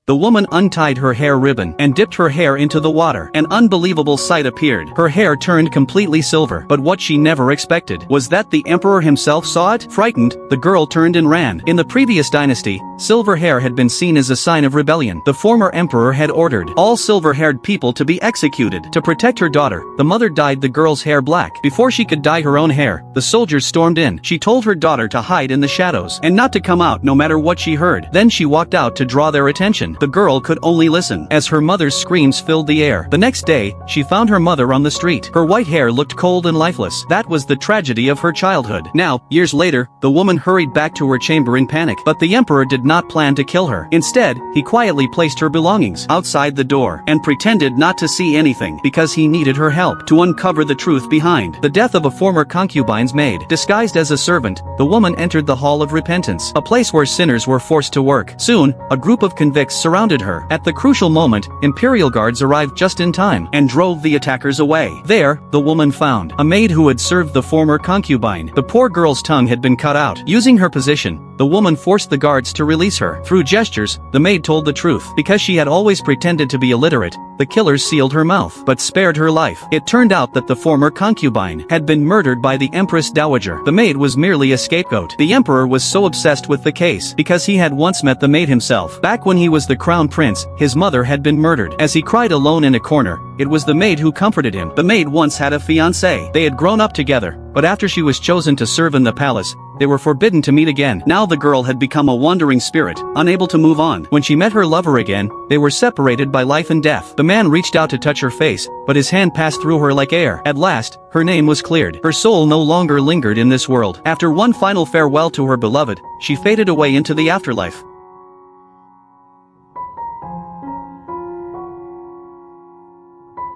The woman untied her hair ribbon and dipped her hair into the water. An unbelievable sight appeared. Her hair turned completely silver, but what she never expected was that the emperor himself saw it. Frightened, the girl turned and ran. In the previous dynasty, silver hair had been seen as a sign of rebellion. The former emperor had ordered all silver-haired people to be executed. To protect her daughter, the mother dyed the girl's hair black. Before she could dye her own hair, the soldiers stormed in. She told her daughter to hide in the shadows and not to come out no matter what she heard. Then she walked out to draw their attention. The girl could only listen as her mother's screams filled the air. The next day, she found her mother on the street. Her white hair looked cold and lifeless. That was the tragedy of her childhood. Now, years later, the woman hurried back to her chamber in panic. But the emperor did not plan to kill her. Instead, he quietly placed her belongings outside the door and pretended not to see anything because he needed her help to uncover the truth behind the death of a former concubine's maid. Disguised as a servant, the woman entered the Hall of Repentance, a place where sinners were forced to work. Soon, a group of convicts surrounded her. At the crucial moment, imperial guards arrived just in time and drove the attackers away. There, the woman found a maid who had served the former concubine. The poor girl's tongue had been cut out. Using her position, the woman forced the guards to release her. Through gestures, the maid told the truth. Because she had always pretended to be illiterate, the killers sealed her mouth, but spared her life. It turned out that the former concubine had been murdered by the Empress Dowager. The maid was merely a scapegoat. The emperor was so obsessed with the case because he had once met the maid himself. Back when he was the crown prince, his mother had been murdered. As he cried alone in a corner, it was the maid who comforted him. The maid once had a fiancé. They had grown up together, but after she was chosen to serve in the palace, they were forbidden to meet again. Now the girl had become a wandering spirit, unable to move on. When she met her lover again, they were separated by life and death. The man reached out to touch her face, but his hand passed through her like air. At last, her name was cleared. Her soul no longer lingered in this world. After one final farewell to her beloved, she faded away into the afterlife.